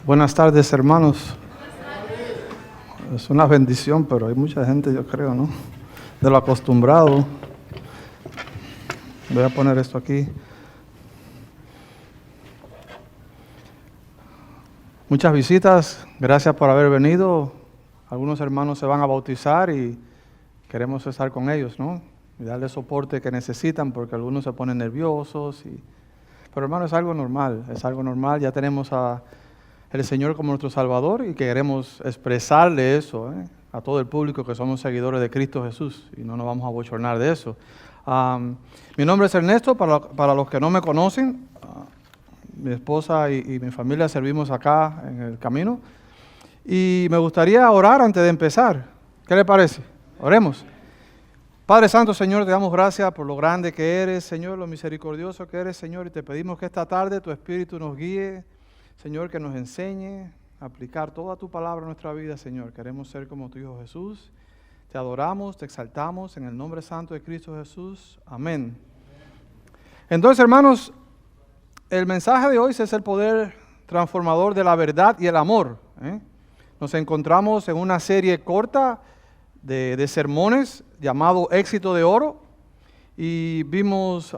Buenas tardes, hermanos. Es una bendición, pero hay mucha gente, yo creo, ¿no? De lo acostumbrado. Voy a poner esto aquí. Muchas visitas, gracias por haber venido. Algunos hermanos se van a bautizar y queremos estar con ellos, ¿no? Y darles soporte que necesitan porque algunos se ponen nerviosos. Pero hermano, es algo normal, Ya tenemos a el Señor como nuestro Salvador y queremos expresarle eso a todo el público que somos seguidores de Cristo Jesús y no nos vamos a bochornar de eso. Mi nombre es Ernesto, para los que no me conocen, mi esposa y mi familia servimos acá en el camino y me gustaría orar antes de empezar. ¿Qué le parece? Oremos. Padre Santo, Señor, te damos gracias por lo grande que eres, Señor, lo misericordioso que eres, Señor, y te pedimos que esta tarde tu Espíritu nos guíe, Señor, que nos enseñe a aplicar toda tu palabra en nuestra vida, Señor. Queremos ser como tu Hijo Jesús. Te adoramos, te exaltamos en el nombre santo de Cristo Jesús. Amén. Entonces, hermanos, el mensaje de hoy es el poder transformador de la verdad y el amor. Nos encontramos en una serie corta de sermones llamado Éxito de Oro y vimos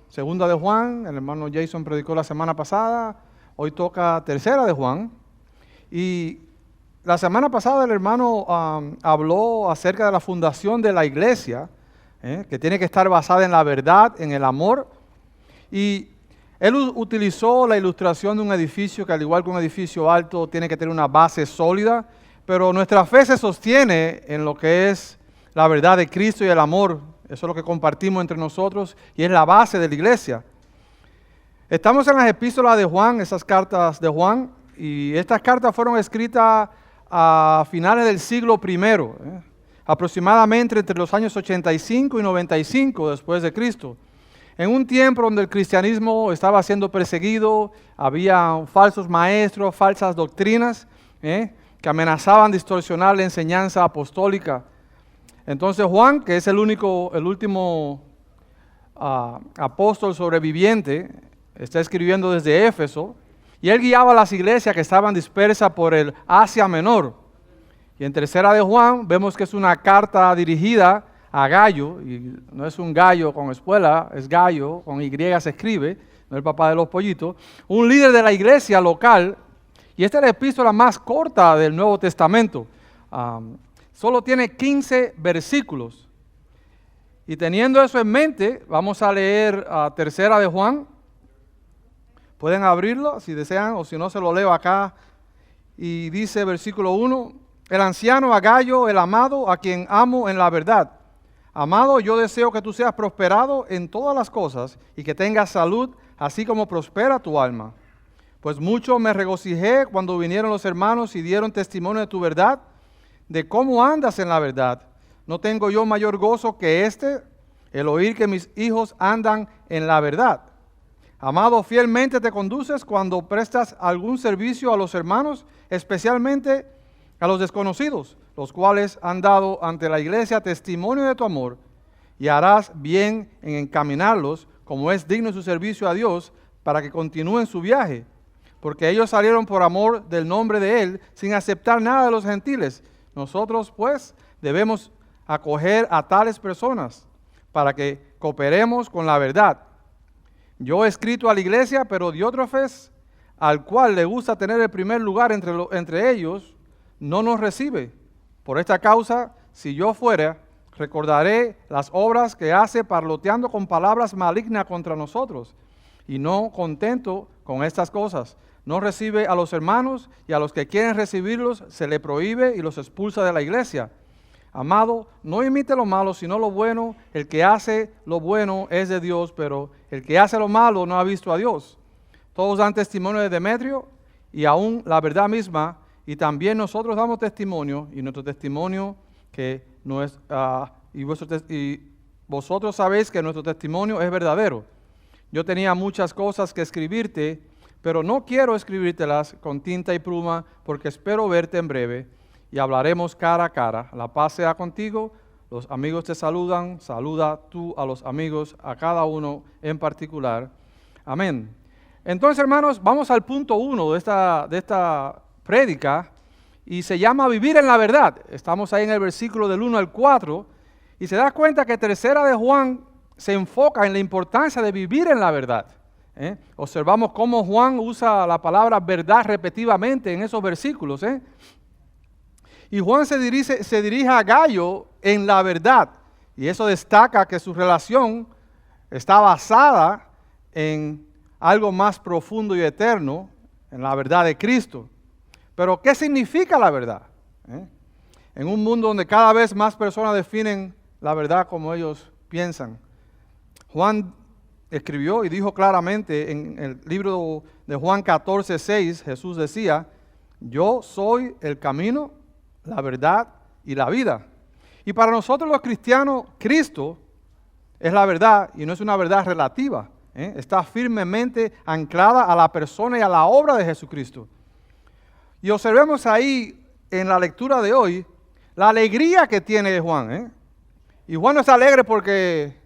Segunda de Juan, el hermano Jason predicó la semana pasada. Hoy toca Tercera de Juan. Y la semana pasada el hermano habló acerca de la fundación de la iglesia, que tiene que estar basada en la verdad, en el amor. Y él utilizó la ilustración de un edificio que, al igual que un edificio alto, tiene que tener una base sólida. Pero nuestra fe se sostiene en lo que es la verdad de Cristo y el amor. Eso es lo que compartimos entre nosotros y es la base de la iglesia. Estamos en las epístolas de Juan, esas cartas de Juan, y estas cartas fueron escritas a finales del siglo I, aproximadamente entre los años 85 y 95 después de Cristo. En un tiempo donde el cristianismo estaba siendo perseguido, había falsos maestros, falsas doctrinas, que amenazaban distorsionar la enseñanza apostólica. Entonces Juan, que es el último apóstol sobreviviente, está escribiendo desde Éfeso, y él guiaba a las iglesias que estaban dispersas por el Asia Menor. Y en Tercera de Juan vemos que es una carta dirigida a Gallo, y no es un gallo con espuela, es Gallo, con Y se escribe, no el papá de los pollitos, un líder de la iglesia local, y esta es la epístola más corta del Nuevo Testamento. Solo tiene 15 versículos. Y teniendo eso en mente, vamos a leer Tercera de Juan. Pueden abrirlo si desean, o si no se lo leo acá. Y dice versículo 1, el anciano a Gallo, el amado, a quien amo en la verdad. Amado, yo deseo que tú seas prosperado en todas las cosas y que tengas salud, así como prospera tu alma. Pues mucho me regocijé cuando vinieron los hermanos y dieron testimonio de tu verdad, de cómo andas en la verdad. No tengo yo mayor gozo que el oír que mis hijos andan en la verdad. Amado, fielmente te conduces cuando prestas algún servicio a los hermanos, especialmente a los desconocidos, los cuales han dado ante la iglesia testimonio de tu amor, y harás bien en encaminarlos, como es digno su servicio a Dios, para que continúen su viaje. Porque ellos salieron por amor del nombre de Él, sin aceptar nada de los gentiles. Nosotros, pues, debemos acoger a tales personas, para que cooperemos con la verdad. Yo he escrito a la iglesia, pero Diótrefes, al cual le gusta tener el primer lugar entre ellos, no nos recibe. Por esta causa, si yo fuera, recordaré las obras que hace parloteando con palabras malignas contra nosotros. Y no contento con estas cosas, no recibe a los hermanos, y a los que quieren recibirlos se le prohíbe y los expulsa de la iglesia. Amado, no imite lo malo, sino lo bueno. El que hace lo bueno es de Dios, pero el que hace lo malo no ha visto a Dios. Todos dan testimonio de Demetrio, y aún la verdad misma, y también nosotros damos testimonio, y nuestro testimonio que no es, y vosotros sabéis que nuestro testimonio es verdadero. Yo tenía muchas cosas que escribirte, pero no quiero escribírtelas con tinta y pluma, porque espero verte en breve, y hablaremos cara a cara. La paz sea contigo. Los amigos te saludan. Saluda tú a los amigos, a cada uno en particular. Amén. Entonces, hermanos, vamos al punto 1 de esta prédica, y se llama vivir en la verdad. Estamos ahí en el versículo del 1 al 4, y se da cuenta que Tercera de Juan se enfoca en la importancia de vivir en la verdad. Observamos cómo Juan usa la palabra verdad repetidamente en esos versículos. Y Juan se dirige a Gayo en la verdad, y eso destaca que su relación está basada en algo más profundo y eterno, en la verdad de Cristo. Pero, ¿qué significa la verdad? En un mundo donde cada vez más personas definen la verdad como ellos piensan. Juan escribió y dijo claramente en el libro de Juan 14:6, Jesús decía: yo soy el camino, la verdad y la vida. Y para nosotros los cristianos, Cristo es la verdad, y no es una verdad relativa. Está firmemente anclada a la persona y a la obra de Jesucristo. Y observemos ahí en la lectura de hoy la alegría que tiene Juan. Y Juan no está alegre porque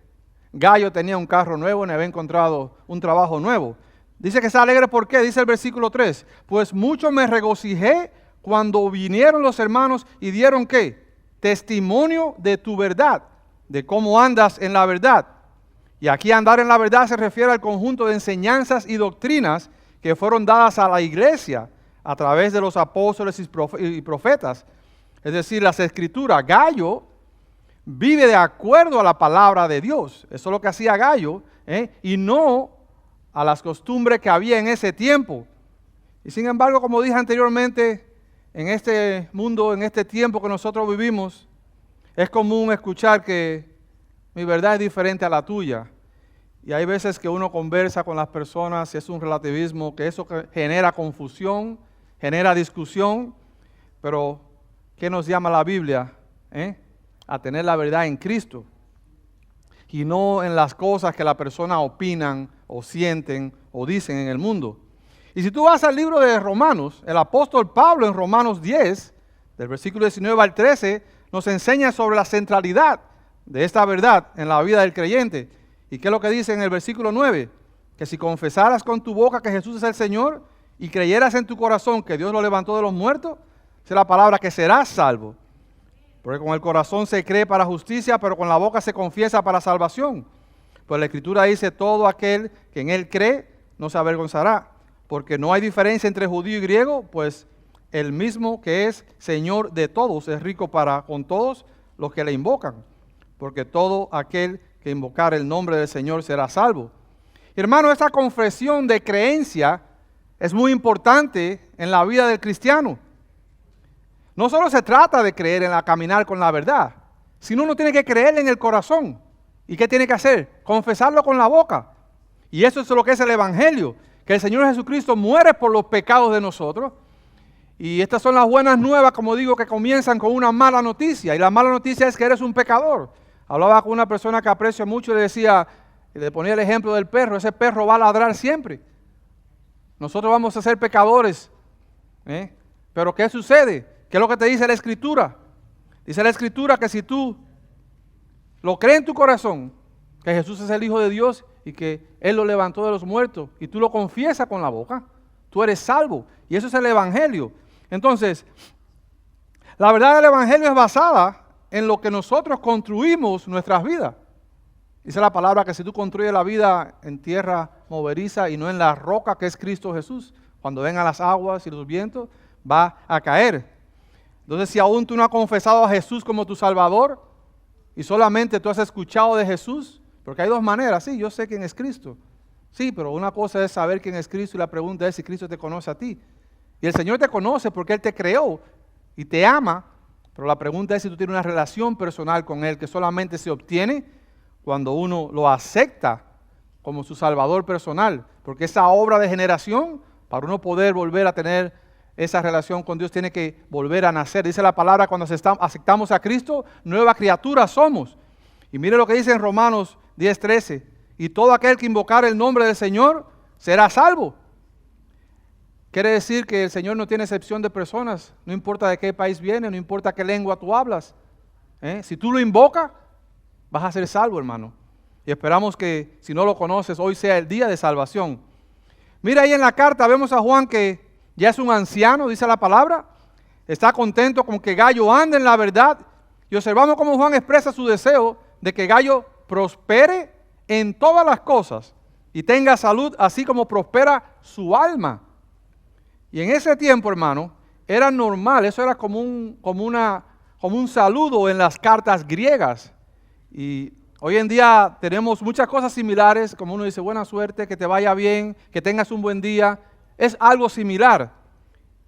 Gayo tenía un carro nuevo y había encontrado un trabajo nuevo. Dice que está alegre porque, dice el versículo 3, pues mucho me regocijé cuando vinieron los hermanos y dieron ¿qué? Testimonio de tu verdad, de cómo andas en la verdad. Y aquí andar en la verdad se refiere al conjunto de enseñanzas y doctrinas que fueron dadas a la iglesia a través de los apóstoles y profetas. Es decir, las escrituras. Gayo vive de acuerdo a la palabra de Dios. Eso es lo que hacía Gayo, y no a las costumbres que había en ese tiempo. Y sin embargo, como dije anteriormente, en este mundo, en este tiempo que nosotros vivimos, es común escuchar que mi verdad es diferente a la tuya. Y hay veces que uno conversa con las personas y es un relativismo, que eso genera confusión, genera discusión. Pero, ¿qué nos llama la Biblia? A tener la verdad en Cristo. Y no en las cosas que las personas opinan o sienten o dicen en el mundo. Y si tú vas al libro de Romanos, el apóstol Pablo en Romanos 10, del versículo 19 al 13, nos enseña sobre la centralidad de esta verdad en la vida del creyente. ¿Y qué es lo que dice en el versículo 9? Que si confesaras con tu boca que Jesús es el Señor y creyeras en tu corazón que Dios lo levantó de los muertos, esa es la palabra que serás salvo. Porque con el corazón se cree para justicia, pero con la boca se confiesa para salvación. Pues la Escritura dice: todo aquel que en Él cree no se avergonzará. Porque no hay diferencia entre judío y griego, pues el mismo que es Señor de todos es rico para con todos los que le invocan. Porque todo aquel que invocar el nombre del Señor será salvo. Hermano, esta confesión de creencia es muy importante en la vida del cristiano. No solo se trata de creer en caminar con la verdad, sino uno tiene que creer en el corazón. ¿Y qué tiene que hacer? Confesarlo con la boca. Y eso es lo que es el Evangelio, que el Señor Jesucristo muere por los pecados de nosotros. Y estas son las buenas nuevas, como digo, que comienzan con una mala noticia. Y la mala noticia es que eres un pecador. Hablaba con una persona que aprecio mucho y le decía, y le ponía el ejemplo del perro: ese perro va a ladrar siempre. Nosotros vamos a ser pecadores. Pero ¿qué sucede? ¿Qué es lo que te dice la Escritura? Dice la Escritura que si tú lo crees en tu corazón, que Jesús es el Hijo de Dios y que Él lo levantó de los muertos, y tú lo confiesas con la boca, tú eres salvo. Y eso es el Evangelio. Entonces, la verdad del Evangelio es basada en lo que nosotros construimos nuestras vidas. Dice la palabra que si tú construyes la vida en tierra movediza y no en la roca que es Cristo Jesús, cuando vengan las aguas y los vientos, va a caer. Entonces, si aún tú no has confesado a Jesús como tu Salvador y solamente tú has escuchado de Jesús, porque hay dos maneras: sí, yo sé quién es Cristo. Sí, pero una cosa es saber quién es Cristo y la pregunta es si Cristo te conoce a ti. Y el Señor te conoce porque Él te creó y te ama, pero la pregunta es si tú tienes una relación personal con Él, que solamente se obtiene cuando uno lo acepta como su Salvador personal. Porque esa obra de generación, para uno poder volver a tener esa relación con Dios, tiene que volver a nacer. Dice la palabra, cuando aceptamos a Cristo, nueva criatura somos. Y mire lo que dice en Romanos 10:13. Y todo aquel que invocar el nombre del Señor será salvo. Quiere decir que el Señor no tiene excepción de personas. No importa de qué país viene, no importa qué lengua tú hablas. Si tú lo invocas, vas a ser salvo, hermano. Y esperamos que, si no lo conoces, hoy sea el día de salvación. Mira ahí en la carta, vemos a Juan que ya es un anciano, dice la palabra. Está contento con que Gayo ande en la verdad. Y observamos cómo Juan expresa su deseo de que Gayo prospere en todas las cosas y tenga salud, así como prospera su alma. Y en ese tiempo, hermano, era normal, eso era como un saludo en las cartas griegas. Y hoy en día tenemos muchas cosas similares, como uno dice, buena suerte, que te vaya bien, que tengas un buen día. Es algo similar.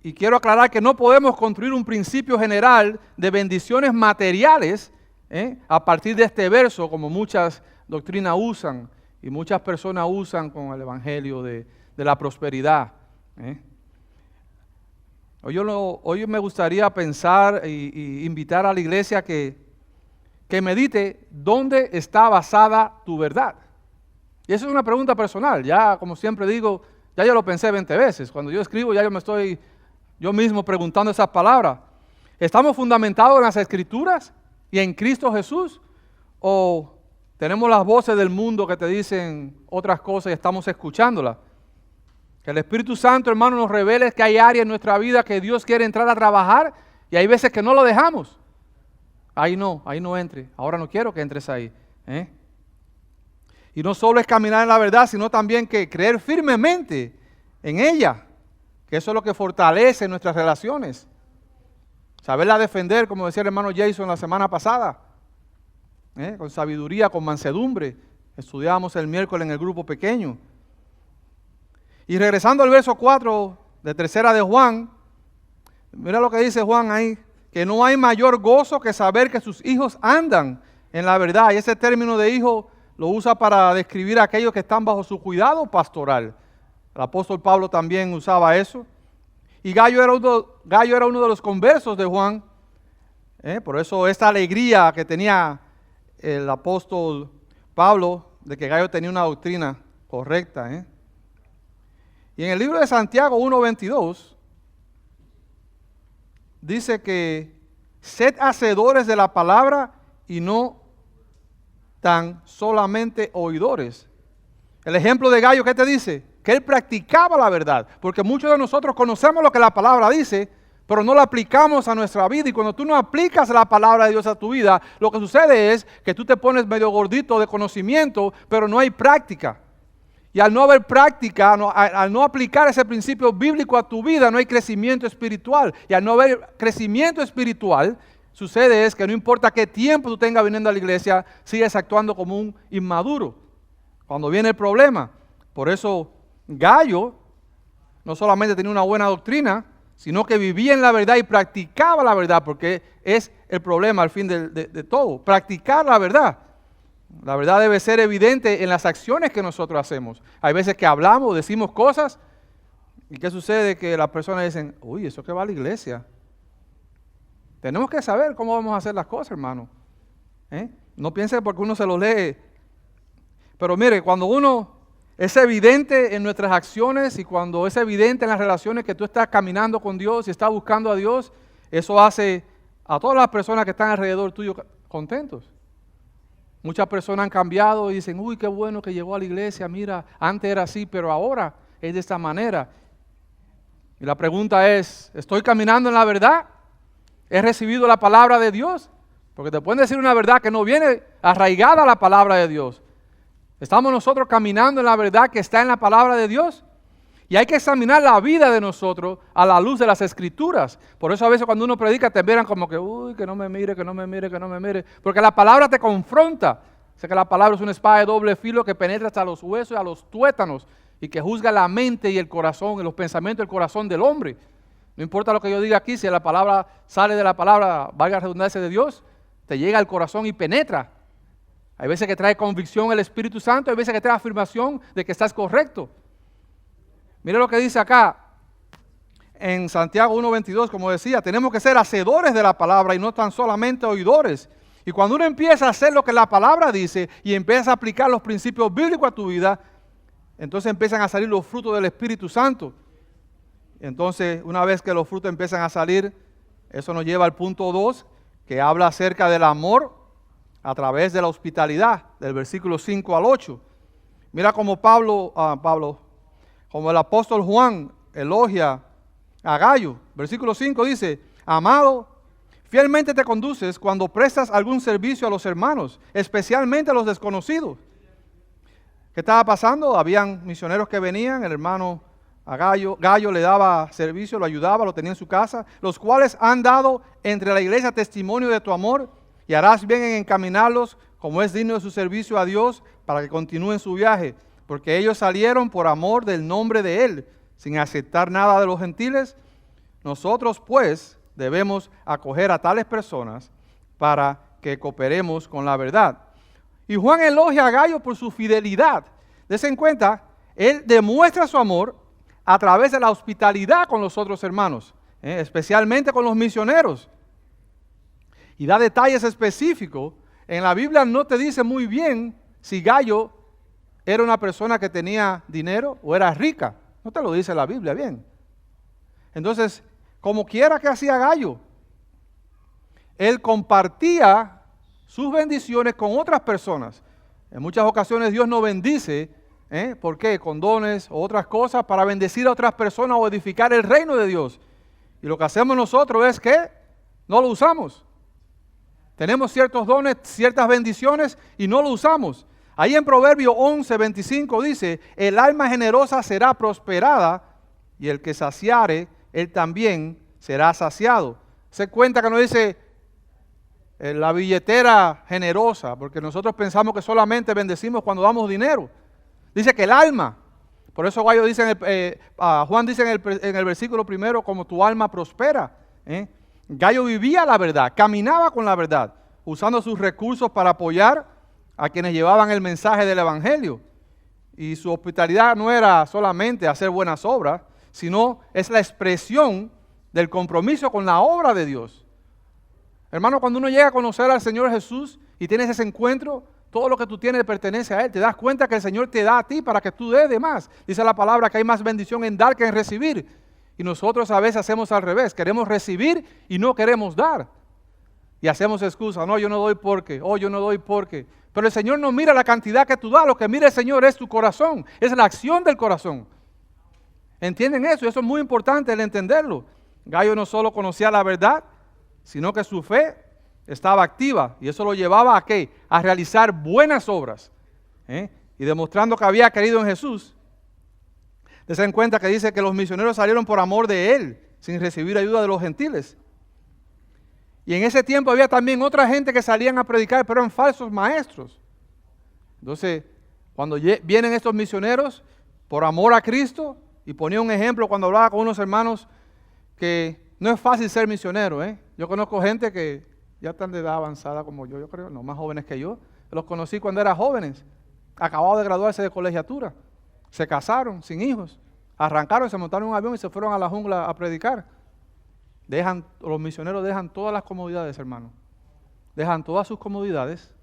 Y quiero aclarar que no podemos construir un principio general de bendiciones materiales a partir de este verso, como muchas doctrinas usan y muchas personas usan con el evangelio de la prosperidad. Hoy me gustaría pensar y invitar a la iglesia que medite dónde está basada tu verdad. Y eso es una pregunta personal. Ya, como siempre digo, ya yo lo pensé 20 veces. Cuando yo escribo, ya yo me estoy yo mismo preguntando esas palabras. ¿Estamos fundamentados en las Escrituras y en Cristo Jesús? ¿O tenemos las voces del mundo que te dicen otras cosas y estamos escuchándolas? Que el Espíritu Santo, hermano, nos revele que hay áreas en nuestra vida que Dios quiere entrar a trabajar y hay veces que no lo dejamos. Ahí no entre. Ahora no quiero que entres ahí. Y no solo es caminar en la verdad, sino también que creer firmemente en ella. Que eso es lo que fortalece nuestras relaciones. Saberla defender, como decía el hermano Jason la semana pasada. Con sabiduría, con mansedumbre. Estudiábamos el miércoles en el grupo pequeño. Y regresando al verso 4 de tercera de Juan, mira lo que dice Juan ahí, que no hay mayor gozo que saber que sus hijos andan en la verdad. Y ese término de hijo lo usa para describir a aquellos que están bajo su cuidado pastoral. El apóstol Pablo también usaba eso. Y Gayo era uno de los conversos de Juan. Por eso esta alegría que tenía el apóstol Pablo de que Gayo tenía una doctrina correcta. Y en el libro de Santiago 1:22 dice que sed hacedores de la palabra y no tan solamente oidores. El ejemplo de Gayo, ¿qué te dice? Que él practicaba la verdad, porque muchos de nosotros conocemos lo que la palabra dice, pero no la aplicamos a nuestra vida. Y cuando tú no aplicas la palabra de Dios a tu vida, lo que sucede es que tú te pones medio gordito de conocimiento, pero no hay práctica. Y al no haber práctica, al no aplicar ese principio bíblico a tu vida, no hay crecimiento espiritual. Y al no haber crecimiento espiritual, sucede es que no importa qué tiempo tú tengas viniendo a la iglesia, sigues actuando como un inmaduro. Cuando viene el problema. Por eso Gayo no solamente tenía una buena doctrina, sino que vivía en la verdad y practicaba la verdad, porque es el problema al fin de todo, practicar la verdad. La verdad debe ser evidente en las acciones que nosotros hacemos. Hay veces que hablamos, decimos cosas, y ¿qué sucede? Que las personas dicen, uy, eso que va a la iglesia. Tenemos que saber cómo vamos a hacer las cosas, hermano. No piense porque uno se lo lee. Pero mire, cuando uno es evidente en nuestras acciones y cuando es evidente en las relaciones que tú estás caminando con Dios y estás buscando a Dios, eso hace a todas las personas que están alrededor tuyo contentos. Muchas personas han cambiado y dicen, uy, qué bueno que llegó a la iglesia, mira, antes era así, pero ahora es de esta manera. Y la pregunta es, ¿estoy caminando en la verdad? ¿He recibido la palabra de Dios? Porque te pueden decir una verdad que no viene arraigada a la palabra de Dios. ¿Estamos nosotros caminando en la verdad que está en la palabra de Dios? Y hay que examinar la vida de nosotros a la luz de las Escrituras. Por eso a veces cuando uno predica te miran como que, uy, que no me mire, que no me mire, que no me mire. Porque la palabra te confronta. Sé que la palabra es una espada de doble filo que penetra hasta los huesos y a los tuétanos y que juzga la mente y el corazón y los pensamientos del corazón del hombre. No importa lo que yo diga aquí, si la palabra sale de la palabra, valga la redundancia de Dios, te llega al corazón y penetra. Hay veces que trae convicción el Espíritu Santo, hay veces que trae afirmación de que estás correcto. Mire lo que dice acá en Santiago 1:22, como decía, tenemos que ser hacedores de la palabra y no tan solamente oidores. Y cuando uno empieza a hacer lo que la palabra dice y empieza a aplicar los principios bíblicos a tu vida, entonces empiezan a salir los frutos del Espíritu Santo. Entonces, una vez que los frutos empiezan a salir, eso nos lleva al punto 2, que habla acerca del amor a través de la hospitalidad, del versículo 5 al 8. Mira cómo Pablo Como el apóstol Juan elogia a Gayo. Versículo 5 dice, amado, fielmente te conduces cuando prestas algún servicio a los hermanos, especialmente a los desconocidos. ¿Qué estaba pasando? Habían misioneros que venían, el hermano a Gayo le daba servicio, lo ayudaba, lo tenía en su casa, los cuales han dado entre la iglesia testimonio de tu amor, y harás bien en encaminarlos como es digno de su servicio a Dios, para que continúen su viaje, porque ellos salieron por amor del nombre de Él, sin aceptar nada de los gentiles. Nosotros pues debemos acoger a tales personas para que cooperemos con la verdad. Y Juan elogia a Gayo por su fidelidad. Dense en cuenta, él demuestra su amor a través de la hospitalidad con los otros hermanos, especialmente con los misioneros. Y da detalles específicos. En la Biblia no te dice muy bien si Gayo era una persona que tenía dinero o era rica. No te lo dice la Biblia bien. Entonces, como quiera que hacía Gayo, él compartía sus bendiciones con otras personas. En muchas ocasiones Dios nos bendice, ¿por qué? Con dones o otras cosas para bendecir a otras personas o edificar el reino de Dios. Y lo que hacemos nosotros es que no lo usamos. Tenemos ciertos dones, ciertas bendiciones y no lo usamos. Ahí en Proverbios 11:25 dice, el alma generosa será prosperada y el que saciare, él también será saciado. Se cuenta que no dice la billetera generosa, porque nosotros pensamos que solamente bendecimos cuando damos dinero. Dice que el alma, por eso Gayo dice Juan dice en el versículo primero, como tu alma prospera. Gayo vivía la verdad, caminaba con la verdad, usando sus recursos para apoyar a quienes llevaban el mensaje del evangelio. Y su hospitalidad no era solamente hacer buenas obras, sino es la expresión del compromiso con la obra de Dios. Hermano, cuando uno llega a conocer al Señor Jesús y tienes ese encuentro, todo lo que tú tienes pertenece a Él. Te das cuenta que el Señor te da a ti para que tú des de más. Dice la palabra que hay más bendición en dar que en recibir. Y nosotros a veces hacemos al revés. Queremos recibir y no queremos dar. Y hacemos excusas. No, yo no doy porque. Oh, yo no doy porque. Pero el Señor no mira la cantidad que tú das. Lo que mira el Señor es tu corazón. Es la acción del corazón. ¿Entienden eso? Eso es muy importante el entenderlo. Gayo no solo conocía la verdad, sino que su fe estaba activa. Y eso lo llevaba ¿a qué? A realizar buenas obras. Y demostrando que había creído en Jesús. Se dan cuenta que dice que los misioneros salieron por amor de Él, sin recibir ayuda de los gentiles. Y en ese tiempo había también otra gente que salían a predicar, pero eran falsos maestros. Entonces, cuando vienen estos misioneros, por amor a Cristo, y ponía un ejemplo cuando hablaba con unos hermanos, que no es fácil ser misionero. Yo conozco gente que ya están de edad avanzada como yo creo, no, más jóvenes que yo. Los conocí cuando eran jóvenes, acababan de graduarse de colegiatura. Se casaron sin hijos, arrancaron, se montaron en un avión y se fueron a la jungla a predicar. Los misioneros dejan todas las comodidades, hermano. Dejan todas sus comodidades.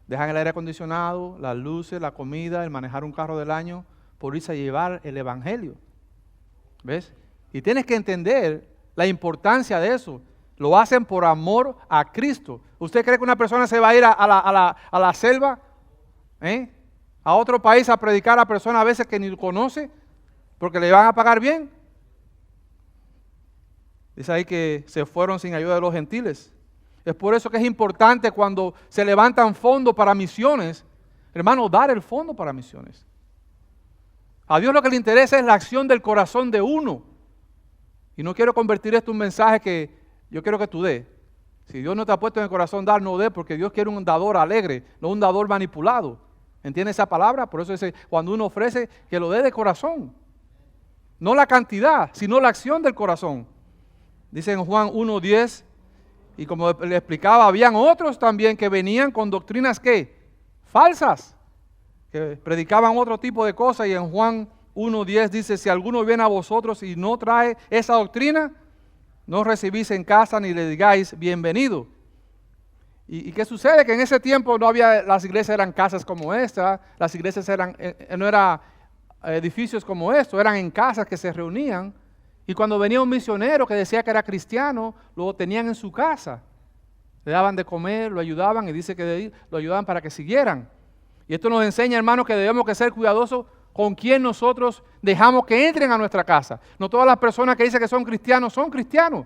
Dejan el aire acondicionado, las luces, la comida, el manejar un carro del año, por irse a llevar el evangelio. ¿Ves? Y tienes que entender la importancia de eso. Lo hacen por amor a Cristo. ¿Usted cree que una persona se va a ir a la selva? A otro país a predicar a personas a veces que ni conoce, porque le van a pagar bien. Dice ahí que se fueron sin ayuda de los gentiles. Es por eso que es importante cuando se levantan fondos para misiones, hermano, dar el fondo para misiones. A Dios lo que le interesa es la acción del corazón de uno. Y no quiero convertir esto en un mensaje que yo quiero que tú des. Si Dios no te ha puesto en el corazón dar, no dé, porque Dios quiere un dador alegre, no un dador manipulado. ¿Entiendes esa palabra? Por eso dice, cuando uno ofrece, que lo dé de corazón. No la cantidad, sino la acción del corazón. Dice en Juan 1:10, y como le explicaba, habían otros también que venían con doctrinas ¿qué? Falsas, que predicaban otro tipo de cosas. Y en Juan 1:10 dice, si alguno viene a vosotros y no trae esa doctrina, no recibís en casa ni le digáis bienvenido. ¿Y qué sucede? Que en ese tiempo no había, las iglesias eran casas como esta, las iglesias no eran edificios como estos, eran en casas que se reunían. Y cuando venía un misionero que decía que era cristiano, lo tenían en su casa. Le daban de comer, lo ayudaban y dice que lo ayudaban para que siguieran. Y esto nos enseña, hermanos, que debemos que ser cuidadosos con quién nosotros dejamos que entren a nuestra casa. No todas las personas que dicen que son cristianos son cristianos.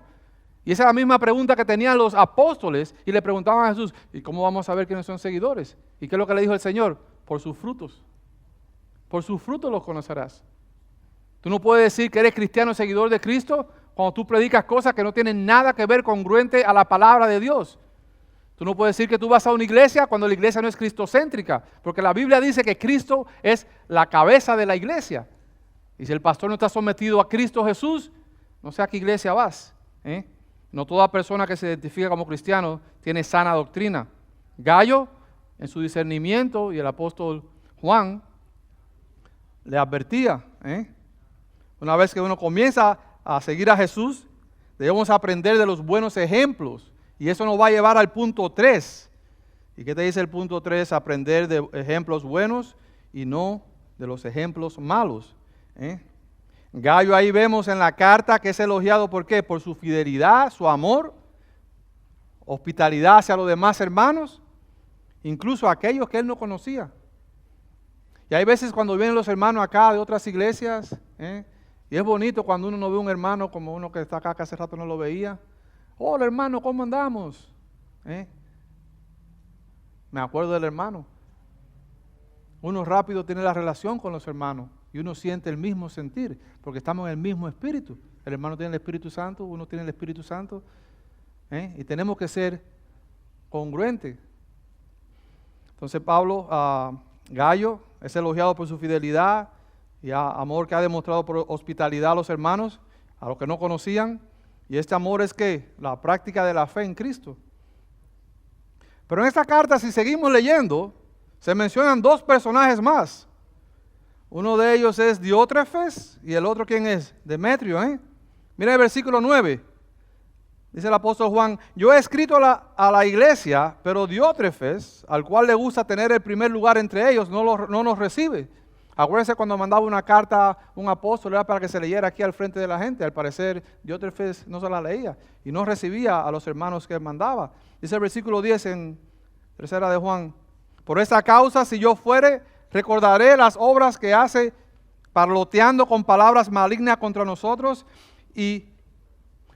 Y esa es la misma pregunta que tenían los apóstoles y le preguntaban a Jesús, ¿y cómo vamos a saber quiénes son seguidores? ¿Y qué es lo que le dijo el Señor? Por sus frutos. Por sus frutos los conocerás. Tú no puedes decir que eres cristiano seguidor de Cristo cuando tú predicas cosas que no tienen nada que ver congruente a la palabra de Dios. Tú no puedes decir que tú vas a una iglesia cuando la iglesia no es cristocéntrica, porque la Biblia dice que Cristo es la cabeza de la iglesia. Y si el pastor no está sometido a Cristo Jesús, no sé a qué iglesia vas. No toda persona que se identifica como cristiano tiene sana doctrina. Gallo, en su discernimiento, y el apóstol Juan le advertía, una vez que uno comienza a seguir a Jesús, debemos aprender de los buenos ejemplos. Y eso nos va a llevar al punto 3. ¿Y qué te dice el punto 3? Aprender de ejemplos buenos y no de los ejemplos malos. Gallo ahí vemos en la carta que es elogiado, ¿por qué? Por su fidelidad, su amor, hospitalidad hacia los demás hermanos, incluso aquellos que él no conocía. Y hay veces cuando vienen los hermanos acá de otras iglesias, y es bonito cuando uno no ve un hermano como uno que está acá que hace rato no lo veía. Hola hermano, ¿cómo andamos? Me acuerdo del hermano. Uno rápido tiene la relación con los hermanos y uno siente el mismo sentir, porque estamos en el mismo espíritu. El hermano tiene el Espíritu Santo, uno tiene el Espíritu Santo, y tenemos que ser congruentes. Entonces Gallo es elogiado por su fidelidad y amor que ha demostrado por hospitalidad a los hermanos, a los que no conocían. Y este amor es que la práctica de la fe en Cristo. Pero en esta carta, si seguimos leyendo, se mencionan dos personajes más. Uno de ellos es Diótrefes y el otro, ¿quién es? Demetrio. Mira el versículo 9. Dice el apóstol Juan, yo he escrito a la iglesia, pero Diótrefes, al cual le gusta tener el primer lugar entre ellos, no nos recibe. Acuérdense cuando mandaba una carta a un apóstol, era para que se leyera aquí al frente de la gente. Al parecer, Diótrefes no se la leía y no recibía a los hermanos que él mandaba. Dice el versículo 10 en 3 de Juan, por esta causa, si yo fuere, recordaré las obras que hace parloteando con palabras malignas contra nosotros, y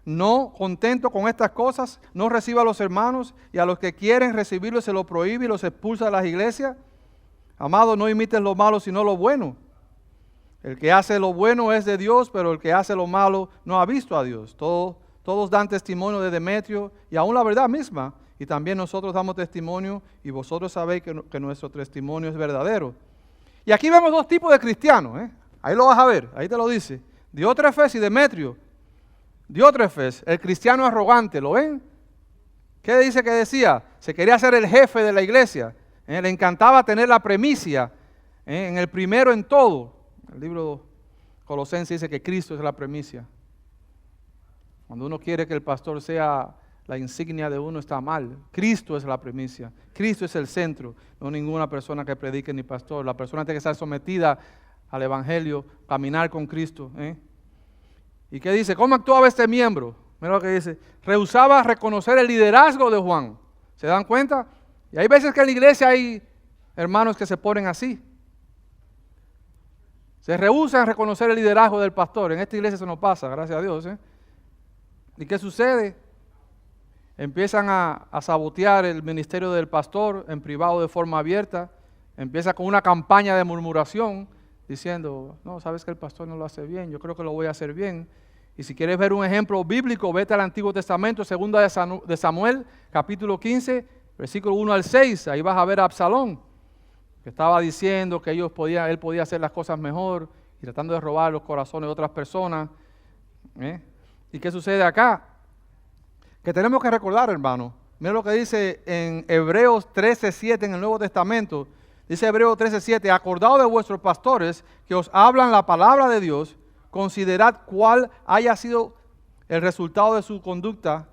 no contento con estas cosas, no reciba a los hermanos, y a los que quieren recibirlos se lo prohíbe y los expulsa de las iglesias. Amado, no imites lo malo, sino lo bueno. El que hace lo bueno es de Dios, pero el que hace lo malo no ha visto a Dios. Todos dan testimonio de Demetrio y aún la verdad misma. Y también nosotros damos testimonio y vosotros sabéis que nuestro testimonio es verdadero. Y aquí vemos dos tipos de cristianos. Ahí lo vas a ver, ahí te lo dice. Diótrefes y Demetrio. Diótrefes, el cristiano arrogante, ¿lo ven? ¿Qué dice que decía? Se quería ser el jefe de la iglesia. Le encantaba tener la premicia, en el primero en todo. El libro Colosenses dice que Cristo es la premicia. Cuando uno quiere que el pastor sea la insignia de uno, está mal. Cristo es la premicia. Cristo es el centro, no ninguna persona que predique ni pastor. La persona tiene que estar sometida al evangelio, caminar con Cristo. ¿Y qué dice? ¿Cómo actuaba este miembro? Mira lo que dice. Rehusaba reconocer el liderazgo de Juan. ¿Se dan cuenta? Y hay veces que en la iglesia hay hermanos que se ponen así. Se rehúsan a reconocer el liderazgo del pastor. En esta iglesia eso no pasa, gracias a Dios. ¿Y qué sucede? Empiezan a sabotear el ministerio del pastor en privado de forma abierta. Empieza con una campaña de murmuración diciendo, no, sabes que el pastor no lo hace bien, yo creo que lo voy a hacer bien. Y si quieres ver un ejemplo bíblico, vete al Antiguo Testamento, 2 de Samuel, capítulo 15, versículo 1 al 6, ahí vas a ver a Absalón, que estaba diciendo que él podía hacer las cosas mejor y tratando de robar los corazones de otras personas. ¿Y qué sucede acá? Que tenemos que recordar, hermano. Mira lo que dice en Hebreos 13:7 en el Nuevo Testamento. Dice Hebreos 13:7, acordaos de vuestros pastores que os hablan la palabra de Dios, considerad cuál haya sido el resultado de su conducta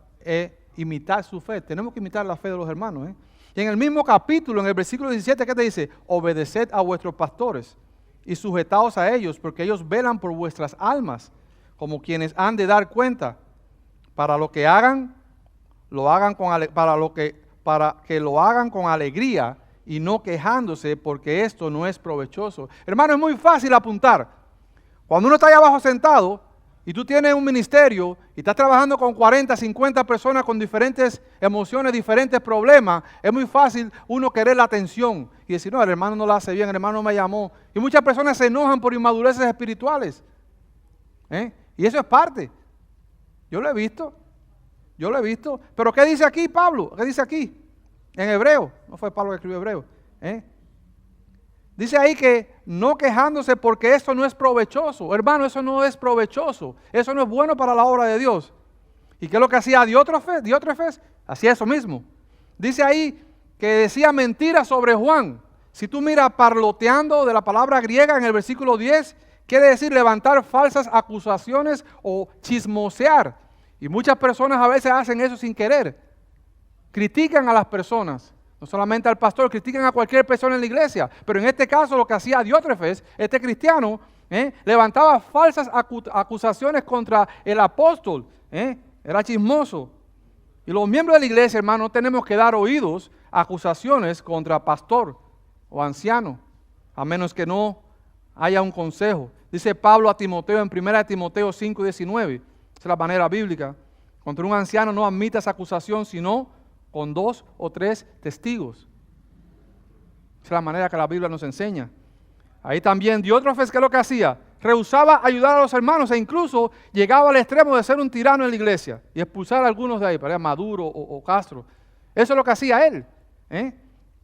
imitar su fe. Tenemos que imitar la fe de los hermanos. Y en el mismo capítulo, en el versículo 17, ¿qué te dice? Obedeced a vuestros pastores y sujetaos a ellos, porque ellos velan por vuestras almas, como quienes han de dar cuenta. Para lo que hagan, para que lo hagan con alegría y no quejándose, porque esto no es provechoso. Hermano, es muy fácil apuntar. Cuando uno está allá abajo sentado y tú tienes un ministerio y estás trabajando con 40, 50 personas con diferentes emociones, diferentes problemas, es muy fácil uno querer la atención y decir, no, el hermano no lo hace bien, el hermano me llamó. Y muchas personas se enojan por inmadureces espirituales. Y eso es parte. Yo lo he visto. Pero ¿qué dice aquí Pablo? ¿Qué dice aquí? En Hebreo. No fue Pablo que escribió Hebreo. Dice ahí que no quejándose porque esto no es provechoso. Hermano, eso no es provechoso. Eso no es bueno para la obra de Dios. ¿Y qué es lo que hacía Diótrefes? Hacía eso mismo. Dice ahí que decía mentiras sobre Juan. Si tú miras parloteando de la palabra griega en el versículo 10, quiere decir levantar falsas acusaciones o chismosear. Y muchas personas a veces hacen eso sin querer. Critican a las personas. No solamente al pastor, critican a cualquier persona en la iglesia. Pero en este caso lo que hacía Diótrefes, este cristiano, levantaba falsas acusaciones contra el apóstol. Era chismoso. Y los miembros de la iglesia, hermano, no tenemos que dar oídos a acusaciones contra pastor o anciano, a menos que no haya un consejo. Dice Pablo a Timoteo en 1 Timoteo 5:19. Esa es la manera bíblica. Contra un anciano no admitas acusación, sino con 2 o 3 testigos. Esa es la manera que la Biblia nos enseña. Ahí también Diótrefes, ¿qué es lo que hacía? Rehusaba ayudar a los hermanos e incluso llegaba al extremo de ser un tirano en la iglesia y expulsar a algunos de ahí, para Maduro o Castro. Eso es lo que hacía él.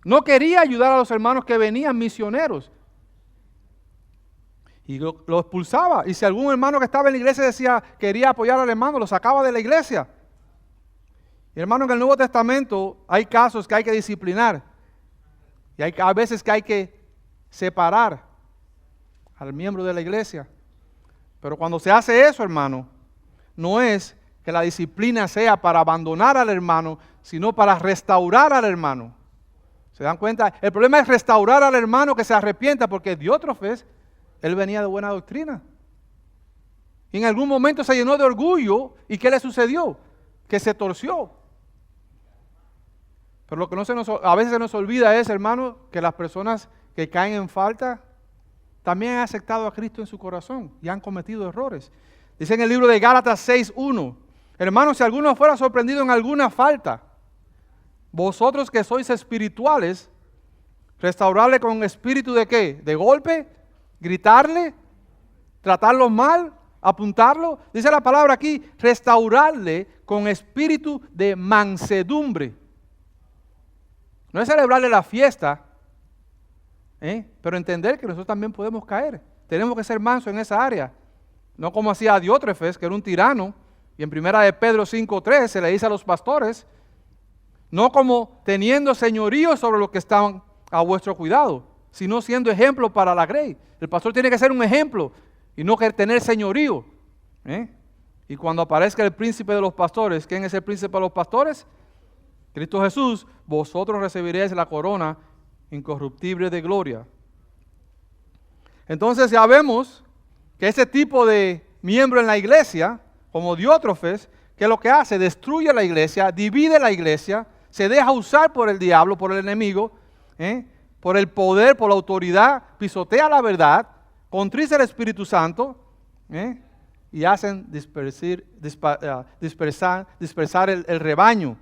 No quería ayudar a los hermanos que venían misioneros. Y lo expulsaba. Y si algún hermano que estaba en la iglesia decía quería apoyar al hermano, lo sacaba de la iglesia. Y hermano, en el Nuevo Testamento hay casos que hay que disciplinar. Y hay veces que hay que separar al miembro de la iglesia. Pero cuando se hace eso, hermano, no es que la disciplina sea para abandonar al hermano, sino para restaurar al hermano. ¿Se dan cuenta? El problema es restaurar al hermano que se arrepienta, porque Diótrefes, él venía de buena doctrina. Y en algún momento se llenó de orgullo. ¿Y qué le sucedió? Que se torció. Pero lo que a veces se nos olvida es, hermano, que las personas que caen en falta también han aceptado a Cristo en su corazón y han cometido errores. Dice en el libro de Gálatas 6:1, hermanos, si alguno fuera sorprendido en alguna falta, vosotros que sois espirituales, restaurarle con espíritu de ¿qué? ¿De golpe? ¿Gritarle? ¿Tratarlo mal? ¿Apuntarlo? Dice la palabra aquí, restaurarle con espíritu de mansedumbre. No es celebrarle la fiesta, pero entender que nosotros también podemos caer. Tenemos que ser mansos en esa área. No como hacía Diótrefes, que era un tirano, y en 1 de Pedro 5:3 se le dice a los pastores, no como teniendo señorío sobre los que están a vuestro cuidado, sino siendo ejemplo para la grey. El pastor tiene que ser un ejemplo y no que tener señorío. Y cuando aparezca el príncipe de los pastores, ¿quién es el príncipe de los pastores? Cristo Jesús, vosotros recibiréis la corona incorruptible de gloria. Entonces ya vemos que ese tipo de miembro en la iglesia, como Diótrefes, ¿qué es lo que hace? Destruye la iglesia, divide la iglesia, se deja usar por el diablo, por el enemigo, por el poder, por la autoridad, pisotea la verdad, contriza el Espíritu Santo, y hacen dispersar el rebaño.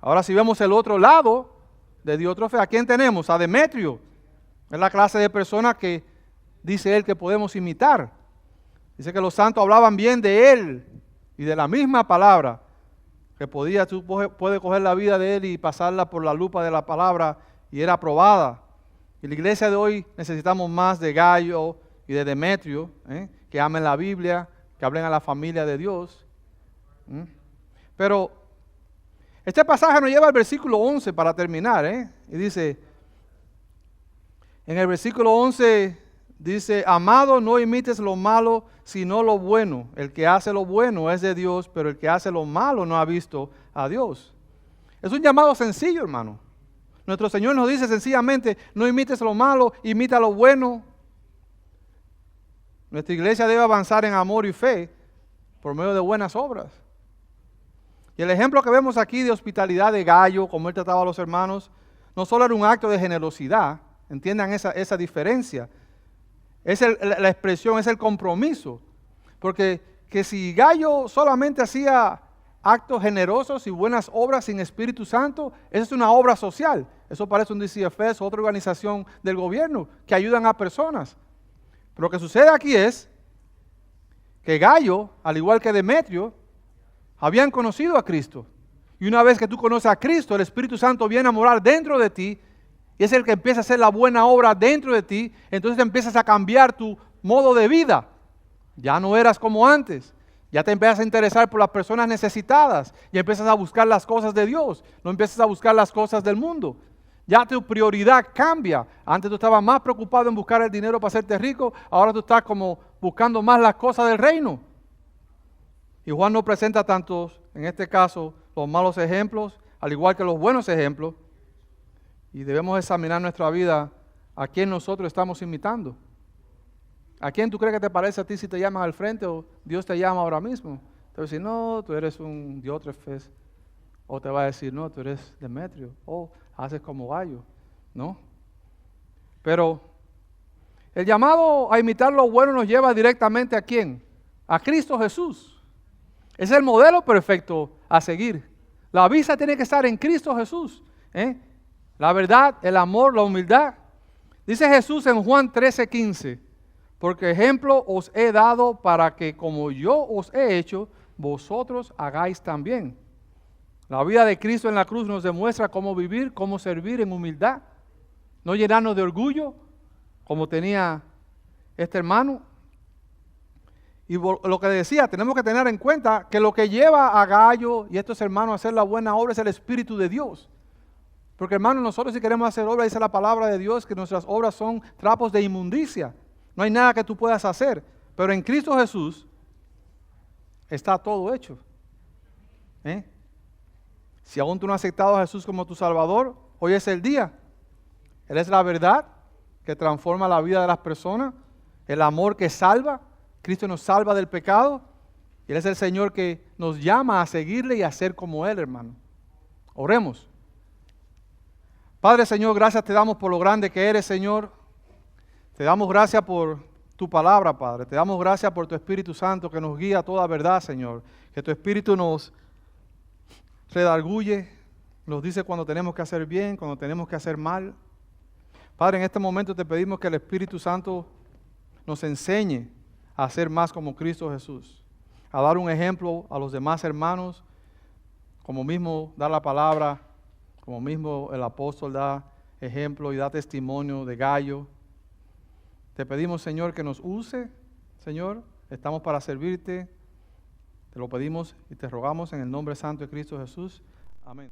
Ahora si vemos el otro lado de Diótrefes, ¿a quién tenemos? A Demetrio. Es la clase de persona que dice él que podemos imitar. Dice que los santos hablaban bien de él y de la misma palabra, que tú puedes coger la vida de él y pasarla por la lupa de la palabra y era aprobada. Y la iglesia de hoy necesitamos más de Gallo y de Demetrio, que amen la Biblia, que hablen a la familia de Dios. Pero este pasaje nos lleva al versículo 11 para terminar, y dice, en el versículo 11 dice, amado, no imites lo malo, sino lo bueno. El que hace lo bueno es de Dios, pero el que hace lo malo no ha visto a Dios. Es un llamado sencillo, hermano. Nuestro Señor nos dice sencillamente, no imites lo malo, imita lo bueno. Nuestra iglesia debe avanzar en amor y fe por medio de buenas obras. Y el ejemplo que vemos aquí de hospitalidad de Gallo, como él trataba a los hermanos, no solo era un acto de generosidad, entiendan esa diferencia, es la expresión, es el compromiso. Porque que si Gayo solamente hacía actos generosos y buenas obras sin Espíritu Santo, eso es una obra social. Eso parece un DCFS, otra organización del gobierno que ayudan a personas. Pero lo que sucede aquí es que Gayo, al igual que Demetrio, habían conocido a Cristo. Y una vez que tú conoces a Cristo, el Espíritu Santo viene a morar dentro de ti y es el que empieza a hacer la buena obra dentro de ti. Entonces empiezas a cambiar tu modo de vida. Ya no eras como antes. Ya te empiezas a interesar por las personas necesitadas y empiezas a buscar las cosas de Dios. No empiezas a buscar las cosas del mundo. Ya tu prioridad cambia. Antes tú estabas más preocupado en buscar el dinero para hacerte rico. Ahora tú estás como buscando más las cosas del reino. Y Juan nos presenta tantos, en este caso, los malos ejemplos, al igual que los buenos ejemplos. Y debemos examinar nuestra vida a quién nosotros estamos imitando. ¿A quién tú crees que te parece a ti si te llaman al frente o Dios te llama ahora mismo? Te va a decir, no, tú eres un Diótrefes. O te va a decir, no, tú eres Demetrio. O haces como Gayo, ¿no? Pero el llamado a imitar lo bueno nos lleva directamente ¿a quién? A Cristo Jesús. Es el modelo perfecto a seguir. La vista tiene que estar en Cristo Jesús. La verdad, el amor, la humildad. Dice Jesús en Juan 13:15, porque ejemplo os he dado para que como yo os he hecho, vosotros hagáis también. La vida de Cristo en la cruz nos demuestra cómo vivir, cómo servir en humildad. No llenarnos de orgullo, como tenía este hermano. Y lo que decía, tenemos que tener en cuenta que lo que lleva a Gayo y estos hermanos a hacer la buena obra es el Espíritu de Dios. Porque hermanos, nosotros si queremos hacer obra, dice la palabra de Dios, que nuestras obras son trapos de inmundicia. No hay nada que tú puedas hacer. Pero en Cristo Jesús está todo hecho. Si aún tú no has aceptado a Jesús como tu Salvador, hoy es el día. Él es la verdad que transforma la vida de las personas, el amor que salva. Cristo nos salva del pecado. Y Él es el Señor que nos llama a seguirle y a ser como Él, hermano. Oremos. Padre, Señor, gracias te damos por lo grande que eres, Señor. Te damos gracias por tu palabra, Padre. Te damos gracias por tu Espíritu Santo que nos guía a toda verdad, Señor. Que tu Espíritu nos redarguye, nos dice cuando tenemos que hacer bien, cuando tenemos que hacer mal. Padre, en este momento te pedimos que el Espíritu Santo nos enseñe a ser más como Cristo Jesús, a dar un ejemplo a los demás hermanos, como mismo dar la palabra, como mismo el apóstol da ejemplo y da testimonio de Gayo. Te pedimos, Señor, que nos use, Señor, estamos para servirte. Te lo pedimos y te rogamos en el nombre santo de Cristo Jesús. Amén.